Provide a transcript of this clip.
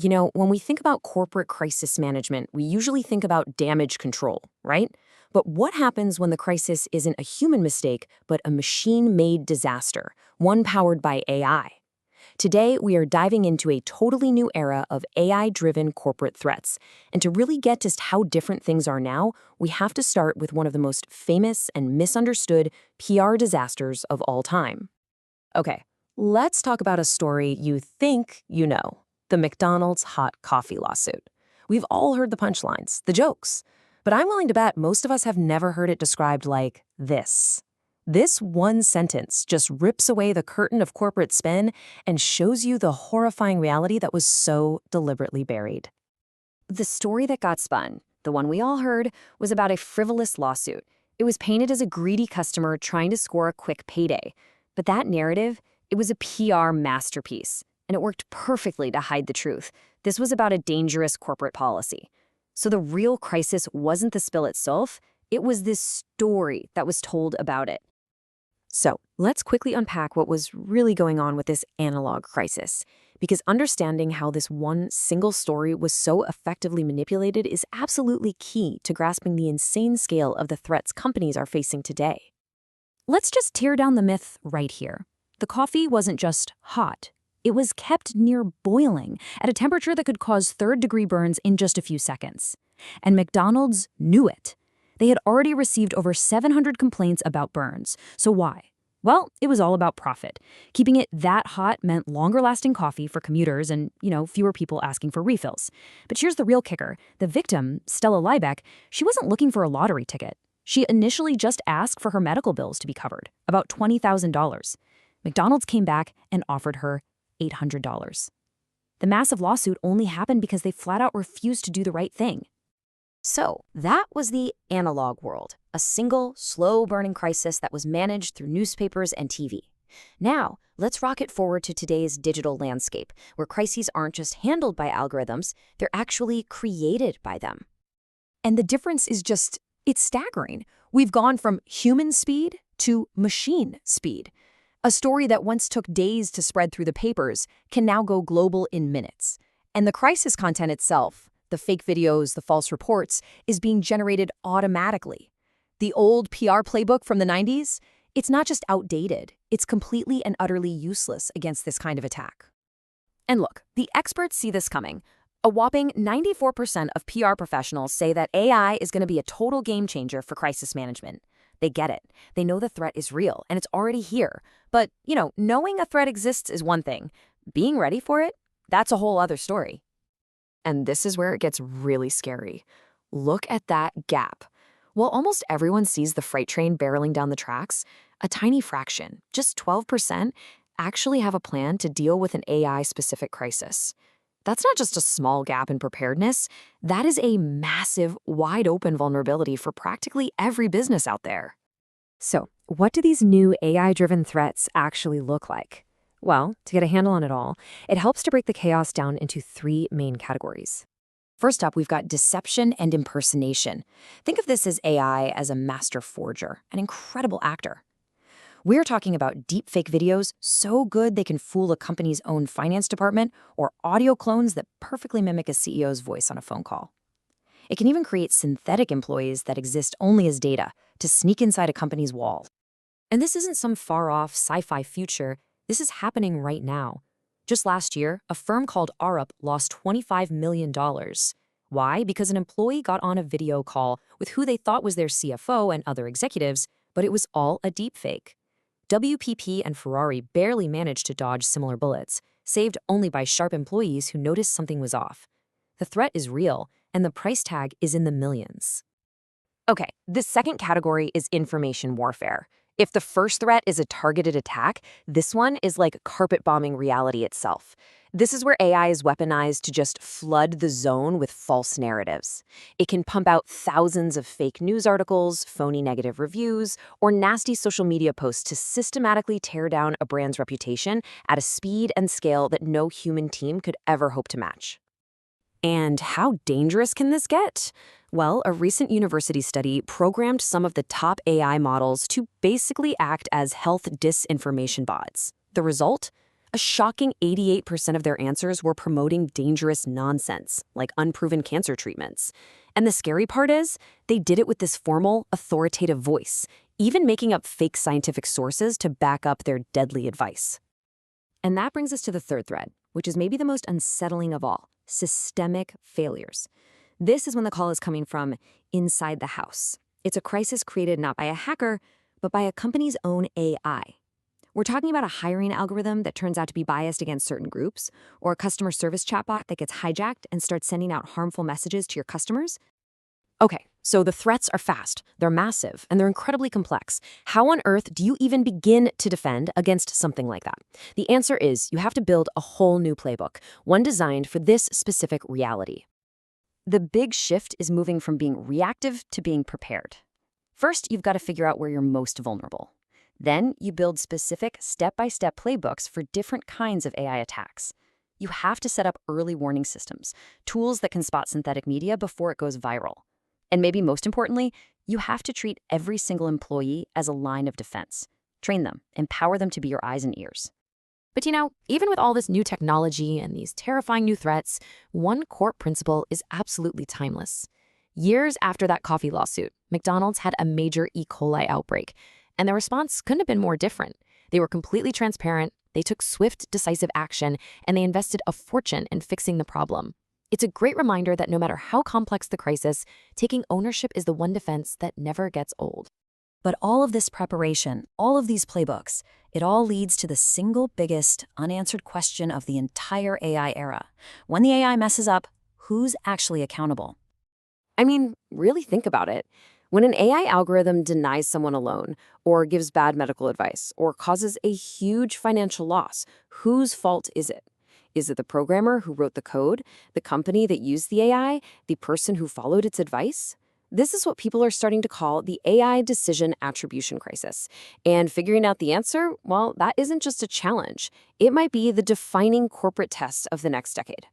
When we think about corporate crisis management, we usually think about damage control, right? But what happens when the crisis isn't a human mistake, but a machine-made disaster, one powered by AI? Today, we are diving into a totally new era of AI-driven corporate threats. And to really get just how different things are now, we have to start with one of the most famous and misunderstood PR disasters of all time. Okay, let's talk about a story you think you know. The McDonald's hot coffee lawsuit. We've all heard the punchlines, the jokes, but I'm willing to bet most of us have never heard it described like this. This one sentence just rips away the curtain of corporate spin and shows you the horrifying reality that was so deliberately buried. The story that got spun, the one we all heard, was about a frivolous lawsuit. It was painted as a greedy customer trying to score a quick payday. But that narrative, it was a PR masterpiece. And it worked perfectly to hide the truth. This was about a dangerous corporate policy. So the real crisis wasn't the spill itself, it was this story that was told about it. So let's quickly unpack what was really going on with this analog crisis, because understanding how this one single story was so effectively manipulated is absolutely key to grasping the insane scale of the threats companies are facing today. Let's just tear down the myth right here. The coffee wasn't just hot. It was kept near boiling at a temperature that could cause third-degree burns in just a few seconds. And McDonald's knew it. They had already received over 700 complaints about burns. So why? Well, it was all about profit. Keeping it that hot meant longer-lasting coffee for commuters and, fewer people asking for refills. But here's the real kicker. The victim, Stella Liebeck, she wasn't looking for a lottery ticket. She initially just asked for her medical bills to be covered, about $20,000. McDonald's came back and offered her $800. The massive lawsuit only happened because they flat out refused to do the right thing. So that was the analog world, a single, slow-burning crisis that was managed through newspapers and TV. Now, let's rocket forward to today's digital landscape, where crises aren't just handled by algorithms, they're actually created by them. And the difference is it's staggering. We've gone from human speed to machine speed. A story that once took days to spread through the papers can now go global in minutes. And the crisis content itself, the fake videos, the false reports, is being generated automatically. The old PR playbook from the 90s, it's not just outdated, it's completely and utterly useless against this kind of attack. And look, the experts see this coming. A whopping 94% of PR professionals say that AI is going to be a total game changer for crisis management. They get it. They know the threat is real, and it's already here. But, knowing a threat exists is one thing. Being ready for it, that's a whole other story. And this is where it gets really scary. Look at that gap. While almost everyone sees the freight train barreling down the tracks, a tiny fraction, just 12%, actually have a plan to deal with an AI-specific crisis. That's not just a small gap in preparedness. That is a massive, wide-open vulnerability for practically every business out there. So, what do these new AI-driven threats actually look like? Well, to get a handle on it all, it helps to break the chaos down into three main categories. First up, we've got deception and impersonation. Think of this as AI as a master forger, an incredible actor. We're talking about deepfake videos so good they can fool a company's own finance department, or audio clones that perfectly mimic a CEO's voice on a phone call. It can even create synthetic employees that exist only as data to sneak inside a company's walls. And this isn't some far-off sci-fi future. This is happening right now. Just last year, a firm called Arup lost $25 million. Why? Because an employee got on a video call with who they thought was their CFO and other executives, but it was all a deepfake. WPP and Ferrari barely managed to dodge similar bullets, saved only by sharp employees who noticed something was off. The threat is real, and the price tag is in the millions. Okay, the second category is information warfare. If the first threat is a targeted attack, this one is like carpet bombing reality itself. This is where AI is weaponized to just flood the zone with false narratives. It can pump out thousands of fake news articles, phony negative reviews, or nasty social media posts to systematically tear down a brand's reputation at a speed and scale that no human team could ever hope to match. And how dangerous can this get? Well, a recent university study programmed some of the top AI models to basically act as health disinformation bots. The result? A shocking 88% of their answers were promoting dangerous nonsense, like unproven cancer treatments. And the scary part is, they did it with this formal, authoritative voice, even making up fake scientific sources to back up their deadly advice. And that brings us to the third thread, which is maybe the most unsettling of all: systemic failures. This is when the call is coming from inside the house. It's a crisis created not by a hacker, but by a company's own AI. We're talking about a hiring algorithm that turns out to be biased against certain groups, or a customer service chatbot that gets hijacked and starts sending out harmful messages to your customers. Okay, so the threats are fast, they're massive, and they're incredibly complex. How on earth do you even begin to defend against something like that? The answer is you have to build a whole new playbook, one designed for this specific reality. The big shift is moving from being reactive to being prepared. First, you've got to figure out where you're most vulnerable. Then, you build specific step-by-step playbooks for different kinds of AI attacks. You have to set up early warning systems, tools that can spot synthetic media before it goes viral. And maybe most importantly, you have to treat every single employee as a line of defense. Train them, empower them to be your eyes and ears. But even with all this new technology and these terrifying new threats, one core principle is absolutely timeless. Years after that coffee lawsuit, McDonald's had a major E. coli outbreak, and the response couldn't have been more different. They were completely transparent, they took swift, decisive action, and they invested a fortune in fixing the problem. It's a great reminder that no matter how complex the crisis, taking ownership is the one defense that never gets old. But all of this preparation, all of these playbooks, it all leads to the single biggest unanswered question of the entire AI era. When the AI messes up, who's actually accountable? I mean, really think about it. When an AI algorithm denies someone a loan, or gives bad medical advice, or causes a huge financial loss, whose fault is it? Is it the programmer who wrote the code, the company that used the AI, the person who followed its advice? This is what people are starting to call the AI decision attribution crisis. And figuring out the answer, well, that isn't just a challenge. It might be the defining corporate test of the next decade.